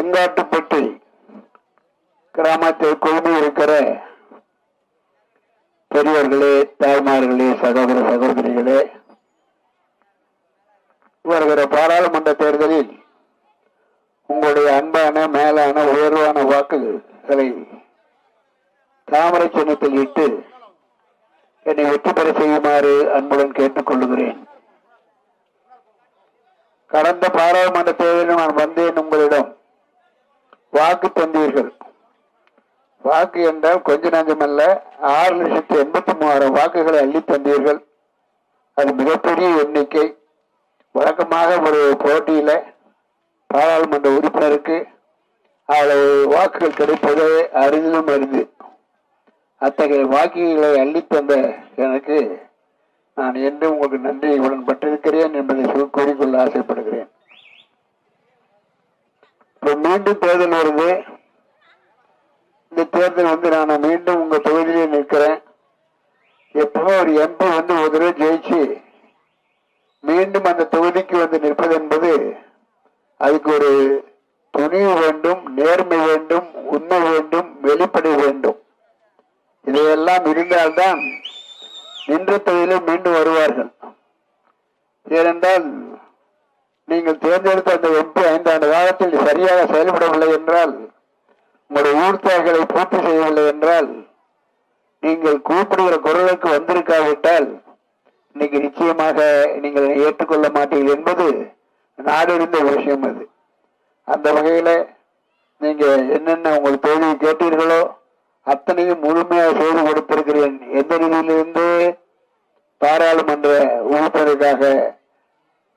செங்காட்டுப்பட்டி கிராமத்தில் குழுமி இருக்கிற பெரியவர்களே, தாய்மார்களே, சகோதர சகோதரிகளே, வருகிற பாராளுமன்ற தேர்தலில் உங்களுடைய அன்பான, மேலான, உயர்வான வாக்குகளை தாமரை சின்னத்தில் இட்டு என்னை வெற்றி பெற செய்யுமாறு அன்புடன் கேட்டுக் கொள்ளுகிறேன். கடந்த பாராளுமன்ற தேர்தலில் நான் வந்தேன், உங்களிடம் வாக்கு தந்தீர்கள். வாக்கு என்றால் கொஞ்ச நஞ்சமல்ல, 6,83,000 வாக்குகளை அள்ளி தந்தீர்கள். அது மிகப்பெரிய எண்ணிக்கை. வழக்கமாக ஒரு போட்டியில பாராளுமன்ற உறுப்பினருக்கு அவ்வளவு வாக்குகள் கிடைப்பது அரிதிலும் அரிது. அத்தகைய வாக்குகளை அள்ளித்தந்த எனக்கு நான் என்றும் உங்களுக்கு நன்றியுடன் பட்டிருக்கிறேன் என்பதை கூறிக்கொள்ள ஆசைப்படுகிறேன். இப்போ மீண்டும் தேர்தல் வருது. இந்த தேர்தல் நான் மீண்டும் உங்க தொகுதியிலே நிற்கிறேன். எப்பவும் ஒரு எம்பி ஒரு தடவை ஜெயிச்சு மீண்டும் அந்த தொகுதிக்கு நிற்பது என்பது அதுக்கு ஒரு துணிவு வேண்டும், நேர்மை வேண்டும், உண்மை வேண்டும், வெளிப்படை வேண்டும். இதையெல்லாம் இருந்தால்தான் நின்ற தொகுதியிலே மீண்டும் வருவார்கள். ஏனென்றால் நீங்கள் தேர்ந்தெடுத்த அந்த எம்பி 5 ஆண்டு காலத்தில் சரியாக செயல்படவில்லை என்றால், உங்களுடைய ஊர் தேவைகளை பூர்த்தி செய்யவில்லை என்றால், நீங்கள் கூப்பிடுகிற குரலுக்கு வந்திருக்காவிட்டால் இன்னைக்கு நிச்சயமாக நீங்கள் ஏற்றுக்கொள்ள மாட்டீர்கள் என்பது நாடறிந்த விஷயம். அது அந்த வகையில நீங்க என்னென்ன உங்கள் தோல்வியை கேட்டீர்களோ அத்தனையும் முழுமையாக செய்து கொடுத்திருக்கிறேன். எந்த நிலையிலிருந்து பாராளுமன்ற உறுப்பினருக்காக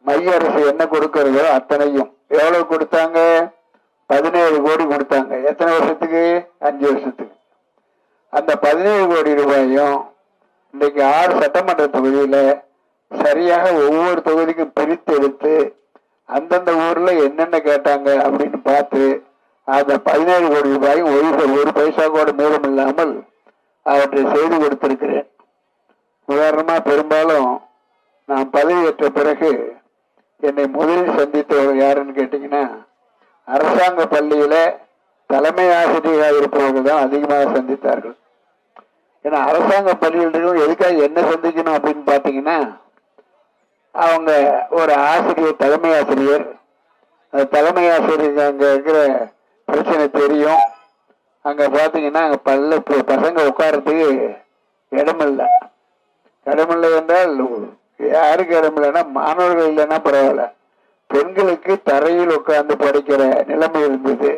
மைய அரசு என்ன கொடுக்கிறதோ அத்தனையும். எவ்வளவு கொடுத்தாங்க? 17 கோடி கொடுத்தாங்க. எத்தனை வருஷத்துக்கு? 5 வருஷத்துக்கு. அந்த 17 கோடி ரூபாயும் இன்றைக்கு 6 சட்டமன்ற தொகுதியில சரியாக ஒவ்வொரு தொகுதிக்கும் பிரித்து எடுத்து அந்தந்த ஊர்ல என்னென்ன கேட்டாங்க அப்படின்னு பார்த்து அந்த 17 கோடி ரூபாயும் ஒரு பைசா கூட மீதம் இல்லாமல் அவற்றை செய்து கொடுத்திருக்கிறேன். உதாரணமா, பெரும்பாலும் நான் பதவியேற்ற பிறகு என்னை முதலில் சந்தித்தவர்கள் யாருன்னு கேட்டீங்கன்னா, அரசாங்க பள்ளியில தலைமை ஆசிரியராக இருப்பவர்கள் தான் அதிகமாக சந்தித்தார்கள். ஏன்னா அரசாங்க பள்ளியில் எதுக்காக என்ன சந்திக்கணும் அப்படின்னு பாத்தீங்கன்னா, அவங்க ஒரு ஆசிரியர், தலைமை ஆசிரியர், அந்த தலைமை ஆசிரியருக்கு அங்க இருக்கிற பிரச்சனை தெரியும். அங்க பாத்தீங்கன்னா அங்க பசங்க உட்காரத்துக்கு இடமில்லை. இடமில்லை என்றால் யாருக்கு இடமில்லைன்னா, மாணவர்கள் இல்லைன்னா பரவாயில்ல, பெண்களுக்கு தரையில் உட்கார்ந்து படிக்கிற நிலைமை இருந்தது.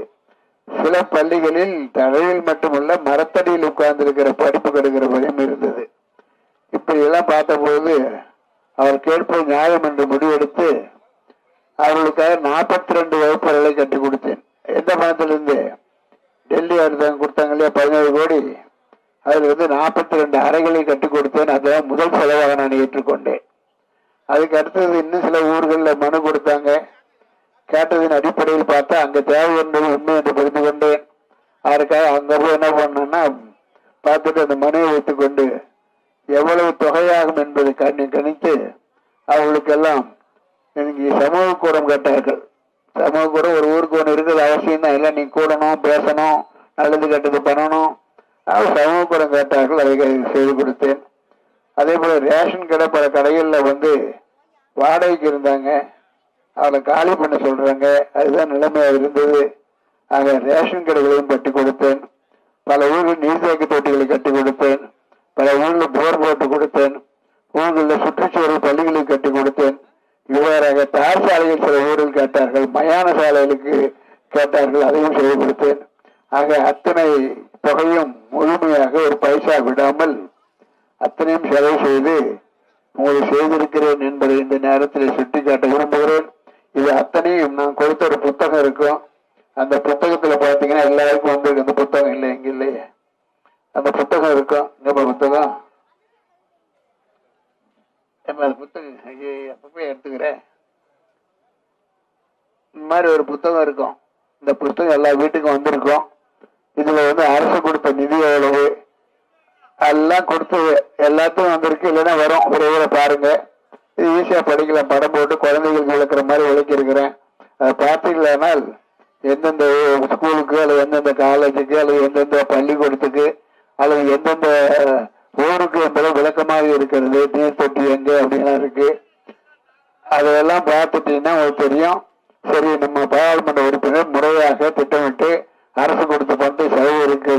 சில பள்ளிகளில் தரையில் மட்டுமல்ல, மரத்தடியில் உட்கார்ந்து இருக்கிற படிப்பு கெடுக்கிற வழியும் இருந்தது. இப்படி எல்லாம் பார்த்தபோது அவர் கேட்பது நியாயம் என்று முடிவெடுத்து அவர்களுக்காக 42 வகுப்பறைகளை கற்றுக் கொடுத்தேன். எந்த பணத்திலிருந்து? டெல்லி அரசாங்கம் கொடுத்தாங்க இல்லையா 17 கோடி, அதில் 42 அறைகளை கற்றுக் கொடுத்தேன். அதான் முதல் செலவாக நான் ஏற்றுக்கொண்டேன். அதுக்கு அடுத்தது இன்னும் சில ஊர்களில் மனு கொடுத்தாங்க. கேட்டதின் அடிப்படையில் பார்த்தா அங்க தேவை என்பது உண்மை என்று புரிந்து கொண்டேன். அதற்காக அங்க போய் என்ன பண்ணேன்னா, பார்த்துட்டு அந்த மனுவை வைத்துக் கொண்டு எவ்வளவு தொகையாகும் என்பதை கணித்து அவர்களுக்கெல்லாம் எனக்கு சமூக கூடம் கேட்டார்கள். சமூக கூடம் ஒரு ஊருக்கு ஒன்று இருக்கிறது அவசியம் தான். இல்லை, நீ கூடணும், பேசணும், நல்லது கெட்டது பண்ணணும். அவர் சமூக கூடம் கேட்டார்கள், அதை செய்து கொடுத்தேன். அதே போல ரேஷன் கடை பல கடைகளில் வாடகைக்கு இருந்தாங்க, அவளை காலி பண்ண சொல்றாங்க. அதுதான் நிலைமையாக இருந்தது. ஆக ரேஷன் கடைகளையும் கட்டி கொடுத்தேன். பல ஊரில் நீர்த்தேக்க தொட்டிகளை கட்டி கொடுத்தேன். பல ஊரில் போர் போட்டு கொடுத்தேன். ஊர்களில் சுற்றுச்சூழல் பள்ளிகளை கட்டி கொடுத்தேன். இவ்வாறாக தார் சாலையில் சில ஊரில் கேட்டார்கள், மயான சாலைகளுக்கு கேட்டார்கள், அதையும் செய்து கொடுத்தேன். ஆக அத்தனை தொகையும் முழுமையாக ஒரு பைசா விடாமல் அத்தனையும் செலவு செய்து உங்களுக்கு செய்திருக்கிறேன் என்பதை இந்த நேரத்தில் சுட்டிக்காட்ட விரும்புகிறேன். இது அத்தனையும் நான் கொடுத்த ஒரு புத்தகம் இருக்கும். அந்த புத்தகத்துல பாத்தீங்கன்னா எல்லாருக்கும் அந்த புத்தகம் இல்லை, எங்க இல்லையே, அந்த புத்தகம் இருக்கும். இங்க புத்தகம் அந்த புத்தகம் அப்பப்ப எடுத்துக்கிறேன். இந்த மாதிரி ஒரு புத்தகம் இருக்கும். இந்த புத்தகம் எல்லா வீட்டுக்கும் வந்திருக்கும். இதுல அரசு கொடுத்த நிதி எவ்வளவு எல்லாம் கொடுத்தது எல்லாத்தையும் வந்திருக்கு. இல்லைன்னா வரும், ஒரு பாருங்க. இது ஈஸியா படிக்கலாம். படம் போட்டு குழந்தைகளுக்கு விளக்குற மாதிரி விளக்கி இருக்கிறேன். அதை பார்த்தீங்களானால் எந்தெந்த ஸ்கூலுக்கு அல்லது எந்தெந்த காலேஜுக்கு அல்லது எந்தெந்த பள்ளிக்கூடத்துக்கு அல்லது எந்தெந்த ஊருக்கு என்பது விளக்கமாக இருக்கிறது, நீர் தொட்டி எங்க அப்படின்லாம் இருக்கு. அதையெல்லாம் பார்த்துட்டீங்கன்னா உங்களுக்கு தெரியும். சரி, நம்ம பாராளுமன்ற உறுப்பினர் முறையாக திட்டமிட்டு அரசு கொடுத்த பணத்தை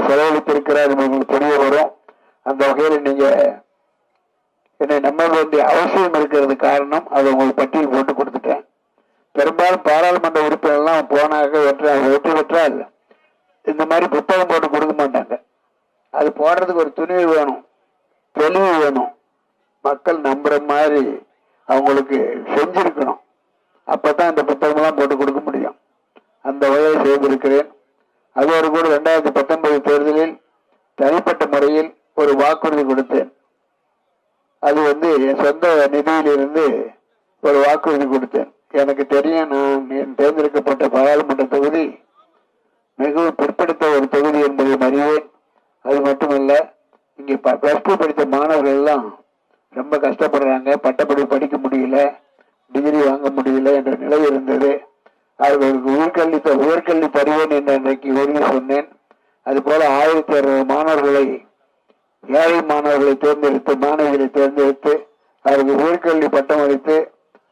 செலவழித்திருக்கிறார் உங்களுக்கு தெரிய வரும். அந்த வகையில் நீங்க என்னை நம்ப வேண்டிய அவசியம் இருக்கிறது. காரணம், அதை உங்களுக்கு பட்டியல் போட்டு கொடுத்துட்டேன். பெரும்பாலும் பாராளுமன்ற உறுப்பினர்லாம் போனாக வெற்றி பெற்றால் இந்த மாதிரி புத்தகம் போட்டு கொடுக்க மாட்டாங்க. அது போடுறதுக்கு ஒரு துணிவு வேணும், தெளிவு வேணும், மக்கள் நம்புற மாதிரி அவங்களுக்கு செஞ்சிருக்கணும். அப்பதான் இந்த புத்தகம்லாம் போட்டு கொடுக்க முடியும். அந்த வகையை செய்திருக்கிறேன். அதோடு கூட 2019 தேர்தலில் தனிப்பட்ட முறையில் ஒரு வாக்குறுதி கொடுத்தேன். அது என் சொந்த நிதியிலிருந்து ஒரு வாக்குறுதி கொடுத்தேன். எனக்கு தெரியும், நான் தேர்ந்தெடுக்கப்பட்ட பாராளுமன்ற தொகுதி மிகவும் பிற்படுத்த ஒரு தொகுதி என்பதை அறிவேன். அது மட்டுமல்ல, இங்கே +2 படித்த மாணவர்கள் எல்லாம் ரொம்ப கஷ்டப்படுறாங்க. பட்டப்படிப்பு படிக்க முடியல, டிகிரி வாங்க முடியல என்ற நிலை இருந்தது. அவர்களுக்கு உயர்கல்வி தருவேன் என்று அன்றைக்கு உறுதி சொன்னேன். அதுபோல 1600 மாணவர்களை, ஏழை மாணவர்களை தேர்ந்தெடுத்து, மாணவிகளை தேர்ந்தெடுத்து அவர்கள் உயர்கல்வி பட்டம் அளித்து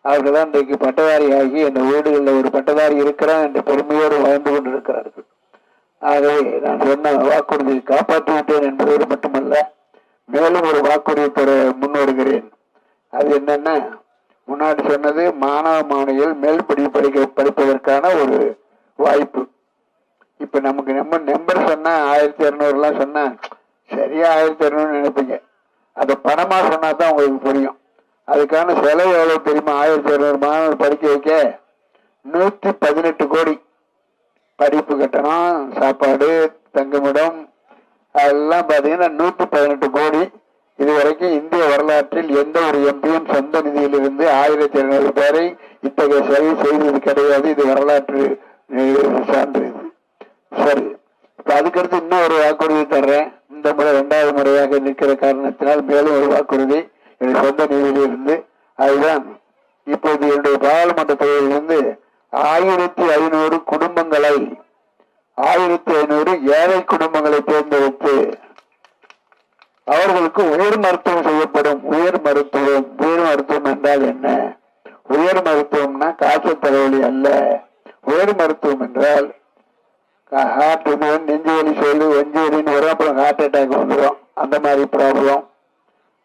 அவர்கள் தான் இன்றைக்கு பட்டதாரி ஆகி அந்த வீடுகளில் ஒரு பட்டதாரி இருக்கிறான் என்ற பெருமையோடு வாழ்ந்து கொண்டிருக்கிறார்கள். ஆகவே நான் சொன்ன வாக்குறுதியை காப்பாற்றிவிட்டேன் என்பதோடு மட்டுமல்ல, மேலும் ஒரு வாக்குறுதி பெற முன்வருகிறேன். அது என்னன்னா, முன்னாடி சொன்னது மாணவ மாணவிகள் மேல் படிப்பதற்கான ஒரு வாய்ப்பு. இப்ப நமக்கு நம்பர் சொன்னா 1200 சொன்னா சரியா 1200 நினைப்பீங்க. அதை பணமா சொன்னா தான் உங்களுக்கு புரியும். அதுக்கான செலவு எவ்வளவு தெரியுமா? 1200 மாணவர்கள் படிக்க வைக்க 118 கோடி. படிப்பு கட்டணம், சாப்பாடு, தங்குமிடம் அதெல்லாம் பார்த்தீங்கன்னா 118 கோடி. இதுவரைக்கும் இந்திய வரலாற்றில் எந்த ஒரு எம்பியும் சொந்த நிதியிலிருந்து 1200 பேரை இத்தகைய சேவை செய்தது கிடையாது. இது வரலாற்று சான்று. சரி, இப்ப அதுக்கடுத்து இன்னும் ஒரு வாக்குறுதி தர்றேன். இந்த முறை 2வது முறையாக நிற்கிற காரணத்தினால் மேலும் ஒரு வாக்குறுதி என்னுடைய சொந்த நிதியிலிருந்து. அதுதான், இப்போது என்னுடைய பாராளுமன்ற தொகுதியிலிருந்து 1500 குடும்பங்களை, 1500 ஏழை குடும்பங்களை தேர்ந்தெடுத்து அவர்களுக்கு உயர் மருத்துவம் செய்யப்படும். உயர் மருத்துவம் என்றால் என்ன? உயர் மருத்துவம்னா காய்ச்சல் தலைவலி அல்ல. உயர் மருத்துவம் என்றால் ஹார்ட், நெஞ்சு வலி, சொல்லு நெஞ்சு வலின்னு வரும், அப்புறம் ஹார்ட் அட்டாக் வந்துடும், அந்த மாதிரி ப்ராப்ளம்.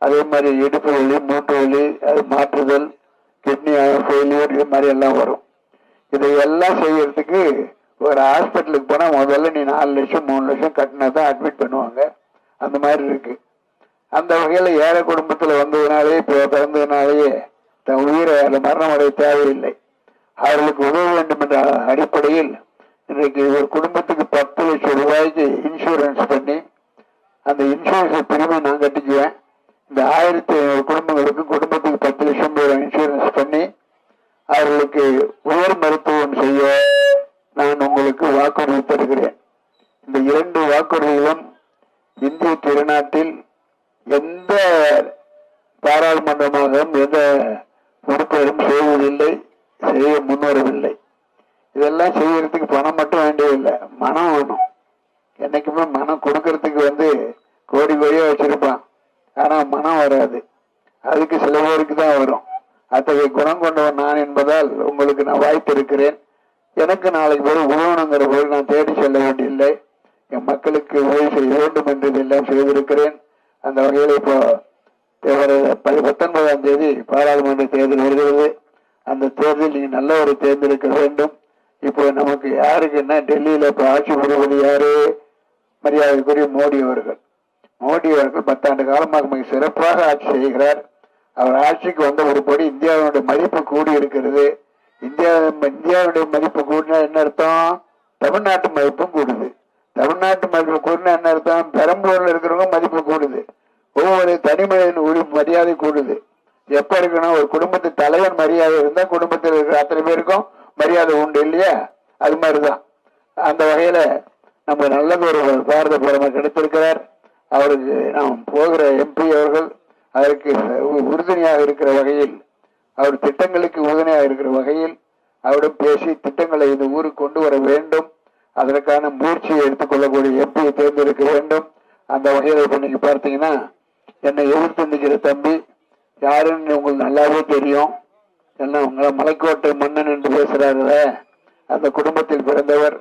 அதே மாதிரி இடுப்பு வலி, மூட்டு வலி, அது மாற்றுதல், கிட்னி ஃபெயிலியர், இது மாதிரி எல்லாம் வரும். இதையெல்லாம் செய்யறதுக்கு ஒரு ஹாஸ்பிட்டலுக்கு போனா முதல்ல நீ 4 லட்சம் 3 லட்சம் கட்டினா தான் அட்மிட் பண்ணுவாங்க. அந்த மாதிரி இருக்கு. அந்த வகையில ஏழை குடும்பத்துல வந்ததுனாலே, பிறந்ததுனாலேயே தன் உயிரை மரணம் அடைய தேவையில்லை. அவர்களுக்கு உதவ வேண்டும் என்ற அடிப்படையில் இன்றைக்கு ஒரு குடும்பத்துக்கு 10 லட்சம் ரூபாய்க்கு இன்சூரன்ஸ் பண்ணி, அந்த இன்சூரன்ஸ் பிரிவை நான் கட்டிக்குவேன். இந்த 1500 குடும்பங்களுக்கு குடும்பத்துக்கு 10 லட்சம் ரூபாய் இன்சூரன்ஸ் பண்ணி அவர்களுக்கு உயர் மருத்துவம் செய்ய நான் உங்களுக்கு வாக்குறுதி தருகிறேன். இந்த 2 வாக்குறுதிகளும் இந்திய திருநாட்டில் எந்த பாராளுமன்றமாகவும் எந்த உறுப்பினரும் செய்வதில்லை, செய்ய முன்வரவில்லை. இதெல்லாம் செய்யறதுக்கு பணம் மட்டும் வேண்டியதில்லை, மனம் வேணும். என்னைக்குமே மனம் கொடுக்கறதுக்கு கோடி கோடியா வச்சிருப்பான், ஆனா மனம் வராது. அதுக்கு சில பேருக்கு தான் வரும். அத்தகைய குணம் கொண்டவன் நான் என்பதால் உங்களுக்கு நான் வாய்ப்பு இருக்கிறேன். எனக்கு நாளைக்கு போய் உதவணுங்கிற போது நான் தேடி செல்ல வேண்டியில்லை. என் மக்களுக்கு உதவி செய்ய வேண்டும் என்று எல்லாம் செய்திருக்கிறேன். அந்த வகையில் இப்போ 19ஆம் தேதி பாராளுமன்ற தேர்தல் வருகிறது. அந்த தேர்தலில் நீங்க நல்ல ஒரு தேர்ந்தெடுக்க வேண்டும். இப்போ நமக்கு யாருக்குன்னா, டெல்லியில இப்ப ஆட்சி புரிவது யாரு? மரியாதைக்குரிய மோடி அவர்கள். மோடி அவர்கள் 10 ஆண்டு காலமாக மிக சிறப்பாக ஆட்சி செய்கிறார். அவர் ஆட்சிக்கு வந்த ஒருபடி இந்தியாவுடைய மதிப்பு கூடி இருக்கிறது. இந்தியாவுடைய மதிப்பு கூடினா என்ன அர்த்தம்? தமிழ்நாட்டு மதிப்பும் கூடுது. தமிழ்நாட்டு மதிப்பு கூடினா என்ன அர்த்தம்? பெரம்பலூர்ல இருக்கிறவங்க மதிப்பு கூடுது. ஒவ்வொரு தனி மனிதன் மரியாதை கூடுது. எப்ப இருக்குன்னா, ஒரு குடும்பத்து தலைவன் மரியாதை இருந்தா குடும்பத்தில் இருக்கிற அத்தனை பேருக்கும் மரியாதை உண்டு இல்லையா? அது மாதிரிதான். அந்த வகையில நம்ம நல்லது ஒரு பாரத பிரதமர் கிடைத்திருக்கிறார். அவருக்கு நாம் போகிற எம்பி அவர்கள் அதற்கு உறுதுணையாக இருக்கிற வகையில், அவர் திட்டங்களுக்கு உறுதுணையாக இருக்கிற வகையில் அவரிடம் பேசி திட்டங்களை இந்த ஊருக்கு கொண்டு வர வேண்டும். அதற்கான முயற்சியை எடுத்துக்கொள்ளக்கூடிய எம்பியை தேர்ந்தெடுக்க வேண்டும். அந்த வகையில் இப்போ நீங்க பார்த்தீங்கன்னா என்னை எதிர்த்து நிற்கிற தம்பி யாருன்னு உங்களுக்கு நல்லாவே தெரியும். என்ன உங்களை மலைக்கோட்டை மன்னன் என்று பேசுறாருல, அந்த குடும்பத்தில் பிறந்தவர்.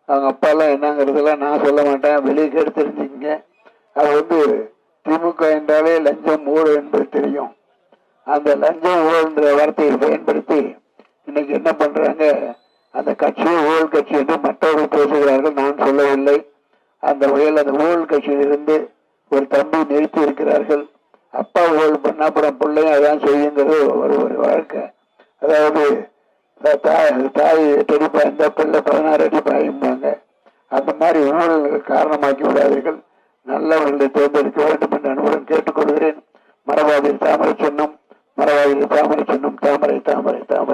அவங்க அப்பா எல்லாம் என்னங்கிறதெல்லாம் நான் சொல்ல மாட்டேன், வெளியே கேட்டு தெரிஞ்சுக்கங்க. அது திமுக என்றாலே லஞ்சம் ஊழல் என்பது தெரியும். அந்த லஞ்சம் ஊழல்ன்ற வார்த்தையை பயன்படுத்தி இன்னைக்கு என்ன பண்றாங்க, அந்த கட்சியை ஊழல் கட்சி என்று மற்றவர்கள் பேசுகிறார்கள், நான் சொல்லவில்லை. அந்த வகையில் அந்த ஊழல் கட்சியிலிருந்து ஒரு தம்பி நிறுத்தி இருக்கிறார்கள். அப்பா ஊழல் பண்ண அப்புறம் பிள்ளையும் அதான் செய்யுங்கிறது ஒரு வாழ்க்கை. அதாவது தாய் 8 அடி பாய்ந்தா பிள்ளை 16 அடி பாயும்பாங்க. அந்த மாதிரி ஊழல்கள் காரணமாக்கி விடாதீர்கள். நல்லவர்களை தேர்ந்தெடுக்க வேண்டும் என்று அன்புடன் கேட்டுக்கொள்கிறேன். மரபாதில் தாமரை சின்னம், மரபாதில் தாமரை சின்னம், தாமரை தாமரை தாமரை.